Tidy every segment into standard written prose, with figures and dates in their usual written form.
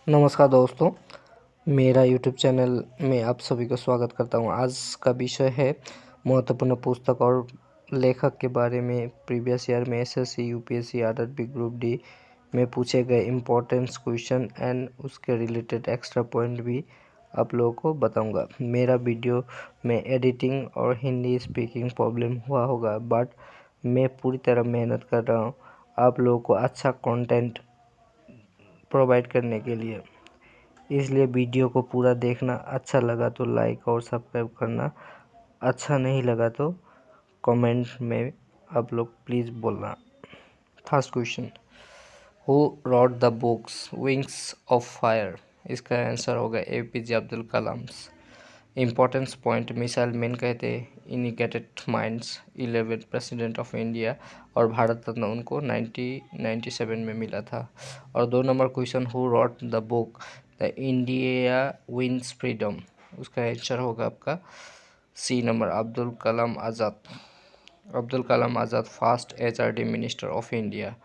नमस्कार दोस्तों, मेरा यूट्यूब चैनल में आप सभी को स्वागत करता हूं। आज का विषय है महत्वपूर्ण पुस्तक और लेखक के बारे में। प्रीवियस ईयर में SSC, UPSC, RRB, group D में पूछे गए इम्पोर्टेंस क्वेश्चन एंड उसके रिलेटेड एक्स्ट्रा पॉइंट भी आप लोगों को बताऊंगा। मेरा वीडियो में एडिटिंग और हिंदी स्पीकिंग प्रॉब्लम हुआ होगा, बट मैं पूरी तरह मेहनत कर रहा हूँ आप लोगों को अच्छा कंटेंट प्रोवाइड करने के लिए। इसलिए वीडियो को पूरा देखना। अच्छा लगा तो लाइक और सब्सक्राइब करना, अच्छा नहीं लगा तो कमेंट में आप लोग प्लीज़ बोलना। First question, who wrote the books wings of fire? इसका आंसर होगा APJ Abdul Kalam. Importance point, missile man कहते हैं, इनिकेटेड माइंड्स, 11 प्रेसिडेंट ऑफ इंडिया, और भारत रत्न उनको 1997 में मिला था। और 2 number question, who wrote the book the India wins freedom? उसका आंसर होगा आपका C number, Abdul Kalam Azad. Abdul Kalam Azad first HRD minister of India.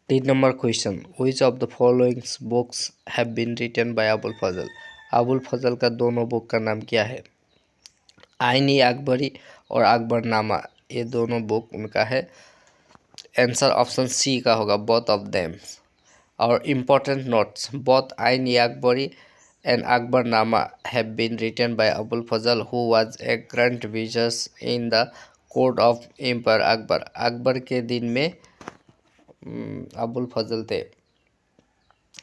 3 number question, which of the following books have been written by Abul Fazal? Abul Fazal का दोनों बुक का नाम क्या है? आईनी अकबरी और अकबरनामा, ये दोनों बुक उनका है। आंसर ऑप्शन सी का होगा, बोथ ऑफ देम। और important notes, both Ain Akbari and Akbarnama have been written by Abul Fazal, who was a grand vizier in the court of empire Akbar. Akbar के दिन में अबुल फजल थे,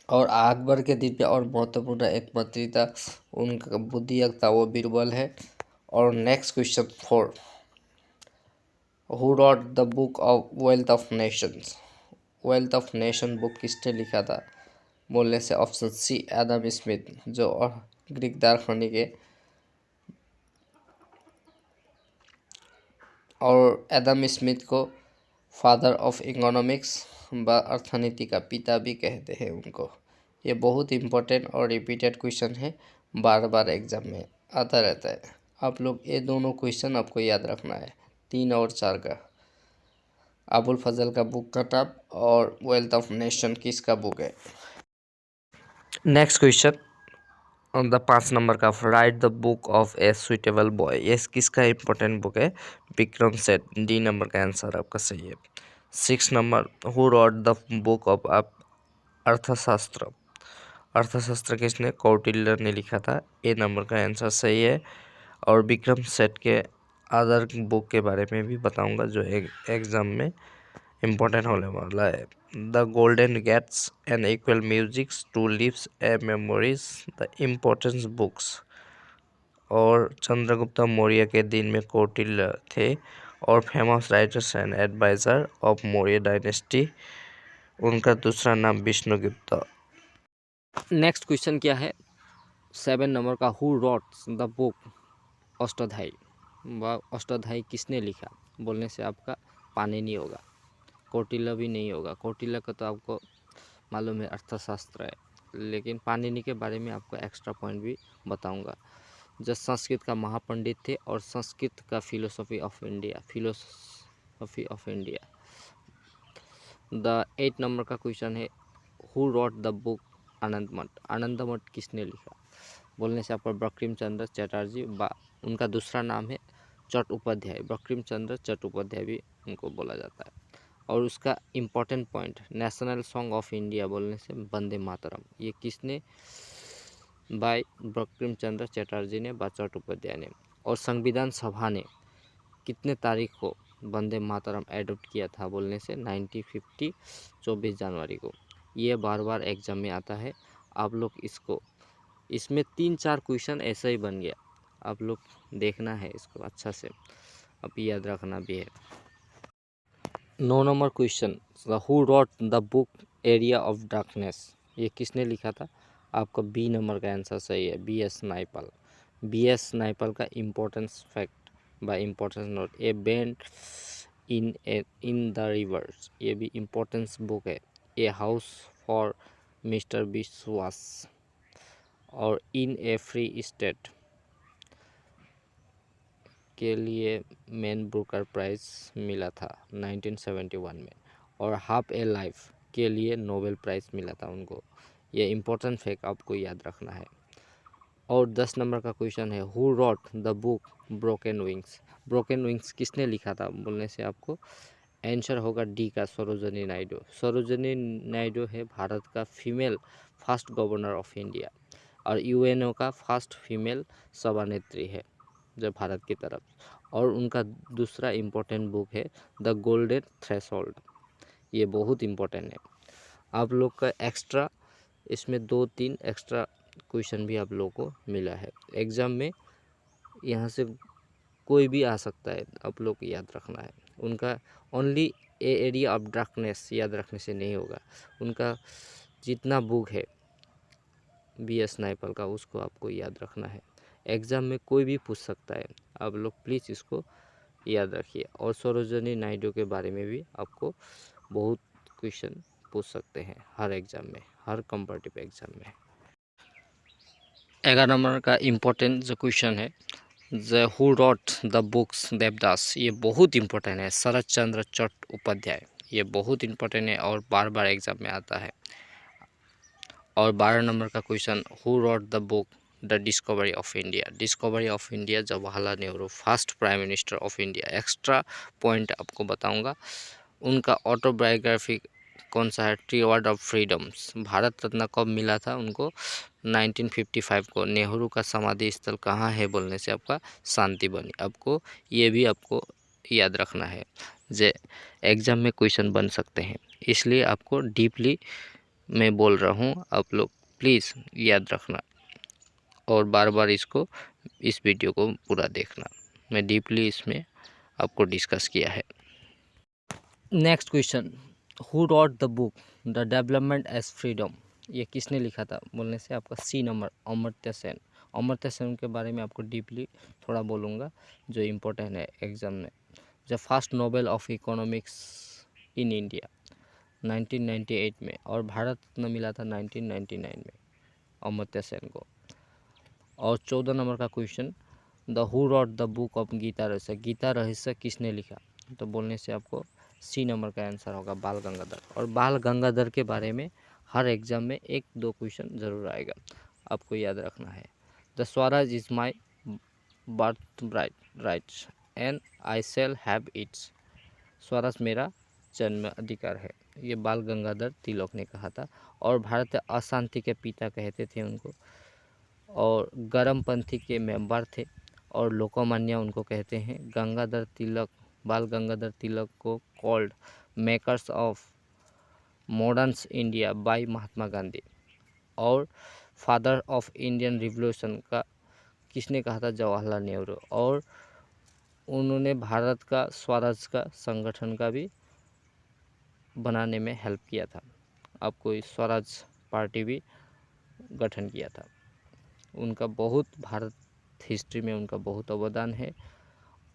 और अकबर के दिन पे और महत्वपूर्ण एक मंत्री था, उनका बुद्धियक था, वो बीरबल है। और next question 4, who wrote the book of wealth of Nations? Wealth of nation book किसने लिखा था? बोलने से ऑप्शन सी, एडम स्मिथ, जो ग्रीक दार्शनिक है। और एडम स्मिथ को फादर ऑफ इकोनॉमिक्स व अर्थनीति का पिता भी कहते हैं उनको। ये बहुत इम्पोर्टेंट और रिपीटेड क्वेश्चन है, बार बार एग्जाम में आता रहता है। आप लोग ये दोनों क्वेश्चन आपको याद रखना है, 3 और 4 का। अबुल फजल का बुक का नाम और वेल्थ ऑफ नेशन किसका बुक है। Next question on the 5 number का, write the book of a suitable boy, ये किसका इंपॉर्टेंट बुक है? विक्रम सेठ। डी नंबर का आंसर आपका सही है। 6 number, who wrote the book of अर्थशास्त्र? अर्थशास्त्र किसने? कौटिल्य ने लिखा था। ए नंबर का आंसर सही है। और विक्रम सेठ के अदर बुक के बारे में भी बताऊंगा, जो एग्जाम में इम्पोर्टेंट होने वाला है। The golden gates and equal musics to lives a memories, the importance books. और चंद्रगुप्त मौर्य के दिन में कौटिल्य थे, और famous writers and advisor of Maurya dynasty, उनका दूसरा नाम विष्णुगुप्त। नेक्स्ट क्वेश्चन क्या है? 7 नंबर का, who wrote the book Ashtadhyayi? Ashtadhyayi किसने लिखा? बोलने से आपका पाणिनि होगा, कौटिल्य भी नहीं होगा। कौटिल्य का तो आपको मालूम है अर्थशास्त्र है, लेकिन पाणिनि के बारे में आपको एक्स्ट्रा पॉइंट भी बताऊंगा, जो संस्कृत का महापंडित थे और संस्कृत का philosophy of India. The 8 number का क्वेश्चन है, हु रॉट द बुक आनंद मठ? आनंद मठ किसने लिखा? बोलने से आपको बंकिम चंद्र चटर्जी, उनका दूसरा नाम है चट्टोपाध्याय। बंकिम चंद्र चट्टोपाध्याय भी उनको बोला जाता है। और उसका important point, national song of India बोलने से वंदे मातरम, ये किसने? बाय बंकिम चंद्र चटर्जी ने, चट्टोपाध्याय ने। और संविधान सभा ने कितने तारीख को वंदे मातरम एडॉप्ट किया था? बोलने से 1950, 24 जनवरी को। ये बार बार एग्जाम में आता है, आप लोग इसको, इसमें 3-4 क्वेश्चन ऐसा ही बन गया, आप लोग देखना है इसको अच्छा से, अब याद रखना भी है। 9 number question, who wrote the book area of darkness? ये किसने लिखा था? आपका बी नंबर का आंसर सही है, BS नाइपाल। BS नाइपाल का importance fact bye importance note, A band in the reverse, ये भी इम्पोर्टेंस बुक है। ए हाउस फॉर मिस्टर विश्वास, और इन ए फ्री स्टेट के लिए मैन बुकर प्राइज मिला था 1971 में, और हाफ ए लाइफ के लिए नोबेल प्राइज़ मिला था उनको। ये इम्पोर्टेंट फैक्ट आपको याद रखना है। और 10 नंबर का क्वेश्चन है, who wrote the book broken wings. Broken wings किसने लिखा था बोलने से आपको आंसर होगा डी का सरोजिनी नायडू। सरोजिनी नायडू है भारत का female first governor of India और यूएनओ का फर्स्ट फीमेल सभानेत्री है जो भारत की तरफ। और उनका दूसरा इम्पोर्टेंट बुक है द गोल्डन थ्रेशोल्ड। ये बहुत इम्पोर्टेंट है। आप लोग का एक्स्ट्रा इसमें 2-3 एक्स्ट्रा क्वेश्चन भी आप लोगों को मिला है एग्ज़ाम में। यहाँ से कोई भी आ सकता है, आप लोग को याद रखना है। उनका only A area of darkness याद रखने से नहीं होगा। उनका जितना बुक है BS नायपल का उसको आपको याद रखना है। एग्ज़ाम में कोई भी पूछ सकता है, आप लोग प्लीज़ इसको याद रखिए। और सरोजिनी नायडू के बारे में भी आपको बहुत क्वेश्चन पूछ सकते हैं हर एग्ज़ाम में, हर कॉम्पिटिटिव एग्ज़ाम में। 11 नंबर का इम्पोर्टेंट जो क्वेश्चन है, the who wrote the books Devdas. ये बहुत इम्पोर्टेंट है, शरत चंद्र चट्टोपाध्याय। ये बहुत इम्पोर्टेंट है और बार बार एग्ज़ाम में आता है। और 12 नंबर का question, who wrote the book the discovery of India. Discovery of India Jawaharlal Nehru, first prime minister of India. Extra point आपको बताऊंगा। उनका ऑटोबायोग्राफी कौन सा है, tree award of freedoms. Bharat Ratna कब मिला था उनको, 1955 को। नेहरू का समाधि स्थल कहाँ है बोलने से आपका शांति बनी। आपको ये भी आपको याद रखना है, जे एग्ज़ाम में क्वेश्चन बन सकते हैं, इसलिए आपको डीपली मैं बोल रहा हूँ, आप लोग प्लीज़ याद रखना और बार बार इसको इस वीडियो को पूरा देखना। मैं डीपली इसमें आपको डिस्कस किया है। Next question, who wrote the book the development as freedom. ये किसने लिखा था बोलने से आपका सी नंबर अमर्त्य सेन। अमर्त्य सेन के बारे में आपको डीपली थोड़ा बोलूँगा जो इम्पोर्टेंट है एग्ज़ाम में। The first Nobel of economics in India 1998 में, और भारत रत्न मिला था 1999 में अमर्त्य सेन को। और 14 नंबर का question, the who wrote the book of Gita Rahasya. Gita रहस्य किसने लिखा तो बोलने से आपको सी नंबर का आंसर होगा बाल गंगाधर। और बाल गंगाधर के बारे में हर एग्ज़ाम में 1-2 क्वेश्चन ज़रूर आएगा, आपको याद रखना है। The Swaraj is my birth rights and I shall have it's. Swaraj मेरा जन्म अधिकार है, ये बाल गंगाधर तिलक ने कहा था। और भारतीय अशांति के पिता कहते थे उनको, और गरमपंथी के मेंबर थे, और लोकमान्य उनको कहते हैं। गंगाधर तिलक, बाल गंगाधर तिलक को called makers of modern India by Mahatma Gandhi. और फादर ऑफ इंडियन रिवॉल्यूशन का किसने कहा था, जवाहरलाल नेहरू। और उन्होंने भारत का स्वराज का संगठन का भी बनाने में हेल्प किया था। आपको इस स्वराज पार्टी भी गठन किया था। उनका बहुत भारत हिस्ट्री में उनका बहुत अवदान है।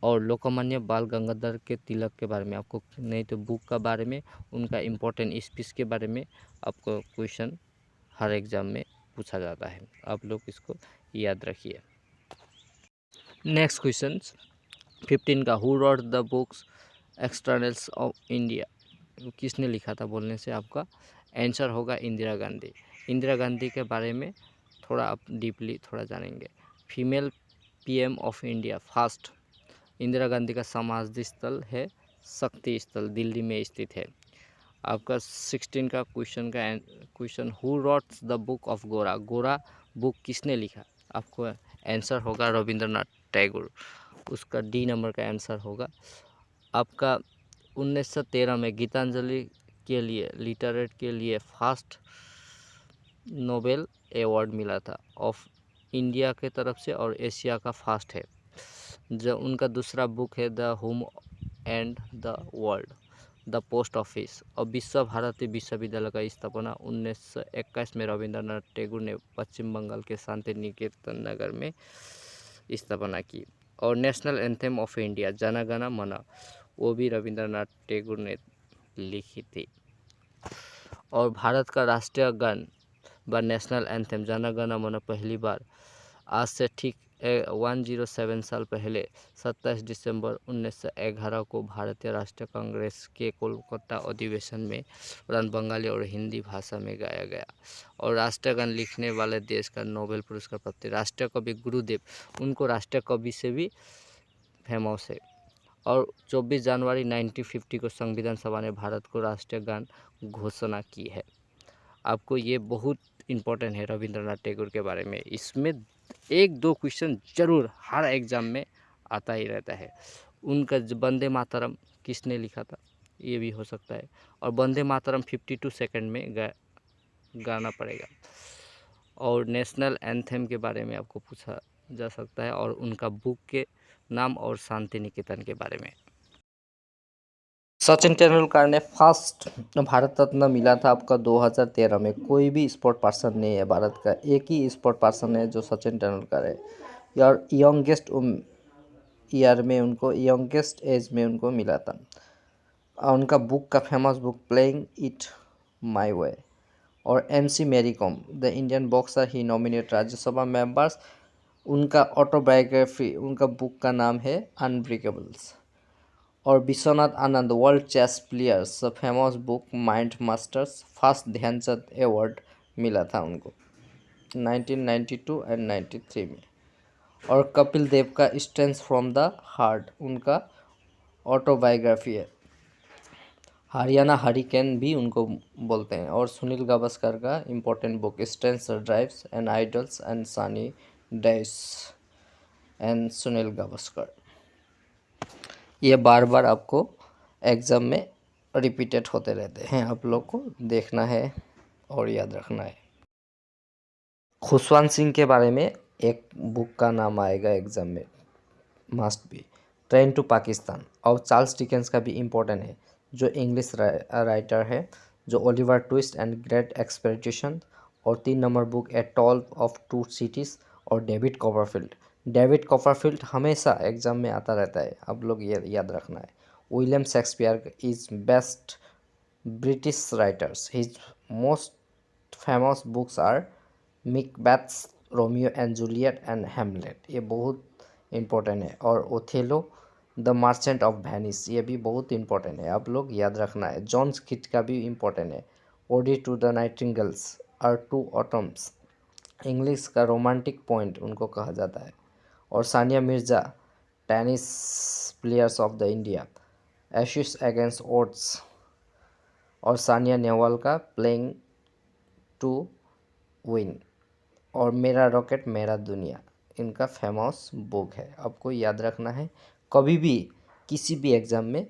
और लोकमान्य बाल गंगाधर के तिलक के बारे में आपको नहीं तो बुक का बारे में, उनका इम्पोर्टेंट स्पीच के बारे में आपको क्वेश्चन हर एग्ज़ाम में पूछा जाता है, आप लोग इसको याद रखिए। नेक्स्ट क्वेश्चन 15 का, who wrote the books externals of India. किसने लिखा था बोलने से आपका आंसर होगा इंदिरा गांधी। इंदिरा गांधी के बारे में थोड़ा आप डीपली थोड़ा जानेंगे। Female PM of India first. Indira Gandhi का समाधि स्थल है शक्ति स्थल, दिल्ली में स्थित है। आपका 16 का question, who wrote the book of गोरा। गोरा बुक किसने लिखा, आपको आंसर होगा रविंद्रनाथ टैगोर। उसका डी नंबर का आंसर होगा। आपका 1913 में गीतांजलि के लिए लिटरेट के लिए फर्स्ट नोबेल अवार्ड मिला था ऑफ इंडिया के तरफ से, और एशिया का फर्स्ट है। जो उनका दूसरा बुक है the home and the world, the post office. और विश्व भारती विश्वविद्यालय का स्थापना 1921 में रविंद्रनाथ टैगोर ने पश्चिम बंगाल के शांति निकेतन नगर में स्थापना की। और national anthem of India Jana Gana मन, वो भी रविंद्रनाथ टैगोर ने लिखी थी। और भारत का राष्ट्रीय गान व नेशनल एंथेम जन गण मन पहली बार आज से ठीक 107 साल पहले 27 दिसंबर 1911 को भारतीय राष्ट्रीय कांग्रेस के कोलकाता अधिवेशन में उड़ान बंगाली और हिंदी भाषा में गाया गया। और राष्ट्रगान लिखने वाले देश का नोबेल पुरस्कार प्राप्त राष्ट्रीय कवि गुरुदेव, उनको राष्ट्रीय कवि से भी फेमस है। और 24 जनवरी 1950 को संविधान सभा ने भारत को राष्ट्रीय गान घोषणा की है। आपको ये बहुत इम्पोर्टेंट है रविंद्रनाथ टैगोर के बारे में। इसमें एक दो क्वेश्चन जरूर हर एग्जाम में आता ही रहता है। उनका वंदे मातरम किसने लिखा था, ये भी हो सकता है। और वंदे मातरम 52 सेकंड में गाना पड़ेगा। और नेशनल एंथम के बारे में आपको पूछा जा सकता है, और उनका बुक के नाम, और शांति निकेतन के बारे में। सचिन तेंदुलकर ने फर्स्ट भारत रत्न मिला था आपका 2013 में। कोई भी स्पोर्ट पर्सन नहीं है भारत का, एक ही स्पोर्ट पर्सन है जो सचिन तेंदुलकर है। यार यंगेस्ट ईयर में उनको, यंगेस्ट एज में उनको मिला था। और उनका बुक का famous book playing it my way. और MC Mary Kom the Indian boxer he nominate Rajya Sabha members. उनका ऑटोबायोग्राफी, उनका बुक का नाम है अनब्रेकेबल्स। और Vishwanath Anand world chess players famous book mind masters. First Dhyanchand award मिला था उनको 1992 एंड 93 में। और कपिल देव का स्ट्रेंथ फ्रॉम द हार्ट उनका ऑटोबायोग्राफी है। हरियाणा हरिकेन भी उनको बोलते हैं। और सुनील गावस्कर का important book strength drives and idols and Sunny days and Sunil Gavaskar. ये बार बार आपको एग्ज़ाम में रिपीटेड होते रहते हैं, आप लोग को देखना है और याद रखना है। खुशवंत सिंह के बारे में एक बुक का नाम आएगा एग्ज़ाम में, must be, train to Pakistan. और चार्ल्स डिकेंस का भी इम्पोर्टेंट है, जो इंग्लिश राइटर है, जो Oliver Twist and great expedition. और 3 number book a tall of two cities. और डेविड कॉपरफील्ड हमेशा एग्जाम में आता रहता है, आप लोग ये याद रखना है। William Shakespeare is best British writers. His most famous books are Macbeths, Romeo and Juliet and Hamlet, ये बहुत इम्पोर्टेंट है। और Othello the merchant of Venice, ये भी बहुत इंपॉर्टेंट है, आप लोग याद रखना है। जॉन कीट्स का भी इम्पोर्टेंट है। ओडी टू द नाइटिंगेल्स और टू ऑटम्स, इंग्लिश का रोमांटिक पॉइंट उनको कहा जाता है। और Sania Mirza tennis players of the India, ashes against odds. और सानिया नेहवाल का प्लेइंग टू विन। और मेरा रॉकेट मेरा दुनिया, इनका फेमस बुक है, आपको याद रखना है। कभी भी किसी भी एग्ज़ाम में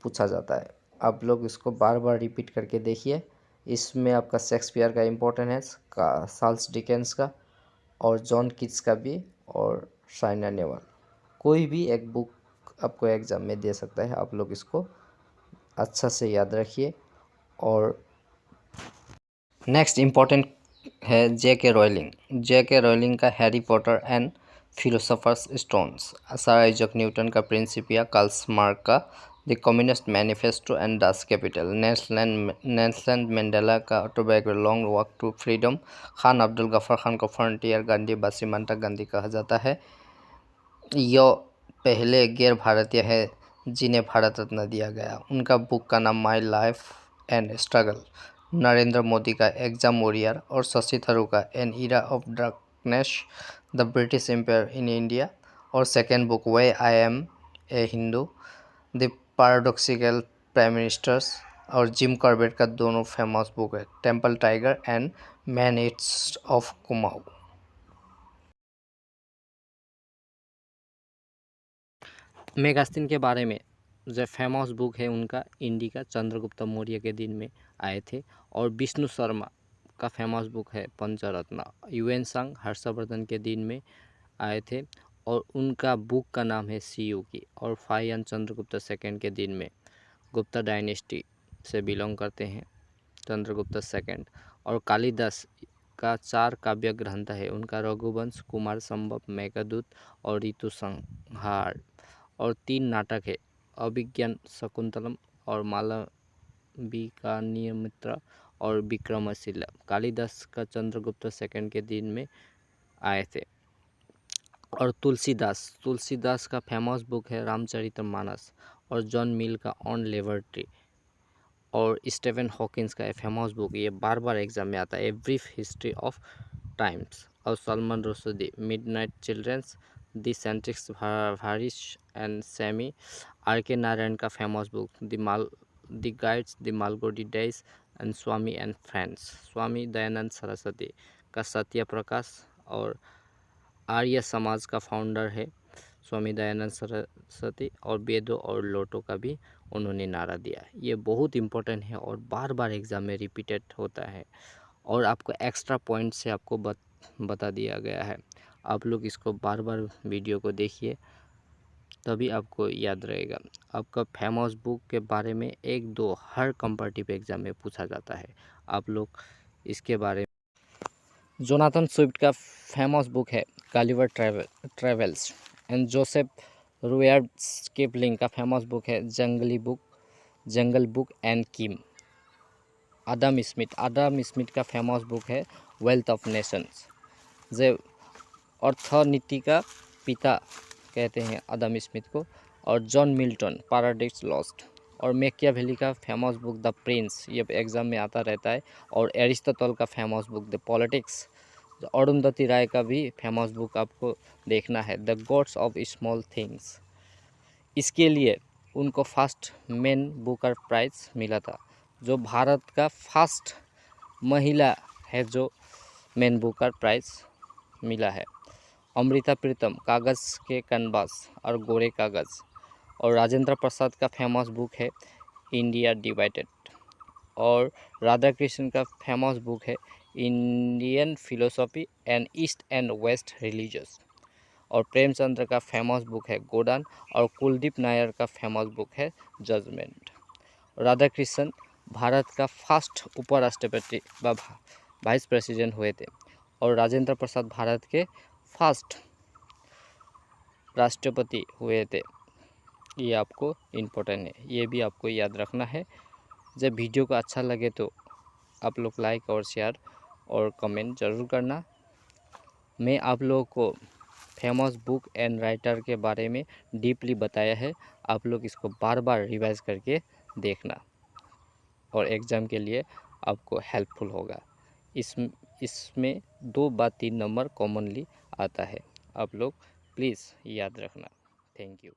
पूछा जाता है, आप लोग इसको बार बार रिपीट करके देखिए। इसमें आपका शेक्सपियर का इम्पोर्टेंट है, चार्ल्स डिकेंस का, और जॉन कीट्स का भी, और साइना नेहवाल। कोई भी एक बुक आपको एग्ज़ाम में दे सकता है, आप लोग इसको अच्छा से याद रखिए। और नेक्स्ट इम्पोर्टेंट है J.K. रोलिंग का Harry Potter and philosophers stones, sir Isaac Newton का प्रिंसिपिया, कार्ल मार्क्स का the communist manifesto and Das capital, Nelson Mandela का autobiography long walk to freedom, Khan Abdul Ghaffar Khan को फ्रंटियर गांधी बासीमांटा गांधी कहा जाता है। यह पहले गैर भारतीय है जिन्हें भारत रत्न दिया गया। उनका बुक का नाम my life and struggle. Narendra Modi का एग्जाम वॉरियर। और शशि थरूर का an era of darkness, the British empire in India. और second book why I am a Hindu, the paradoxical prime ministers. और जिम कॉर्बेट का दोनों फेमस बुक है, temple tiger and man eats of Kumaon. Megasthenes के बारे में जो फेमस बुक है उनका इंडिका, चंद्रगुप्त मौर्य के दिन में आए थे। और विष्णु शर्मा का फेमस बुक है पंचरत्न, यूएन सांग हर्षवर्धन के दिन में आए थे, और उनका बुक का नाम है सीयूकी। और फाइयन चंद्रगुप्त सेकंड के दिन में, गुप्ता डायनेस्टी से बिलोंग करते हैं चंद्रगुप्त सेकंड। और कालिदास का 4 काव्य ग्रंथ है उनका, रघुवंश, कुमार संभव, मेघदूत और ऋतु संहार। और 3 नाटक है, अभिज्ञान शकुंतलम और मालविकाग्निमित्र और विक्रमशिला। कालिदास का चंद्रगुप्त सेकंड के दिन में आए थे। और तुलसीदास का फेमस बुक है रामचरितमानस, और जॉन मिल का ऑन लिबर्टी, और स्टीफन हॉकिंस का फेमस बुक, ये बार बार एग्जाम में आता है, a brief history of times. और Salman Rushdie midnight children's, the satanic verses and shame. R K Narayan का famous book the guides, the Malgudi days and Swami and friends. Swami Dayanand Saraswati का सत्य प्रकाश, और आर्य समाज का फाउंडर है स्वामी दयानंद सरस्वती, और वेदों और लोटो का भी उन्होंने नारा दिया। ये बहुत इंपॉर्टेंट है और बार बार एग्जाम में रिपीटेड होता है, और आपको एक्स्ट्रा पॉइंट से आपको बता दिया गया है। आप लोग इसको बार बार वीडियो को देखिए, तभी आपको याद रहेगा। आपका फेमस बुक के बारे में एक दो हर कंपैरेटिव एग्जाम में पूछा जाता है, आप लोग इसके बारे में। जोनाथन स्विफ्ट का फेमस बुक है Gulliver travels, and Joseph Rudyard Kipling का फेमस बुक है jungle book and Kim. Adam Smith का फेमस बुक है वेल्थ ऑफ नेशंस। जो अर्थनीति का पिता कहते हैं आदम स्मिथ को। और जॉन मिल्टन पैराडाइज लॉस्ट। और मैकियावेली का फेमस बुक द प्रिंस, ये एग्जाम में आता रहता है। और एरिस्टोटल का famous book the politics. Arundhati Roy का भी फेमस बुक आपको देखना है, the gods of small things. इसके लिए उनको फर्स्ट मेन बुकर प्राइज मिला था। जो भारत का फर्स्ट महिला है जो मेन बुकर प्राइज मिला है। अमृता प्रीतम कागज़ के कैनवास और गोरे कागज़। और राजेंद्र प्रसाद का फेमस बुक है इंडिया डिवाइडेड। और राधा कृष्ण का फेमस बुक है Indian philosophy and east and west religious. और प्रेमचंद्र का फेमस बुक है गोदान। और कुलदीप नायर का फेमस बुक है जजमेंट। राधा कृष्ण भारत का फर्स्ट उपराष्ट्रपति व वाइस प्रेसिडेंट हुए थे। और राजेंद्र प्रसाद भारत के फर्स्ट राष्ट्रपति हुए थे। ये आपको इम्पोर्टेंट है, ये भी आपको याद रखना है। जब वीडियो को अच्छा लगे तो आप लोग लाइक और शेयर और कमेंट ज़रूर करना। मैं आप लोगों को फेमस बुक एंड राइटर के बारे में डीपली बताया है, आप लोग इसको बार बार रिवाइज करके देखना, और एग्ज़ाम के लिए आपको हेल्पफुल होगा। इसमें 2 व 3 नंबर कॉमनली आता है, आप लोग प्लीज़ याद रखना। Thank you.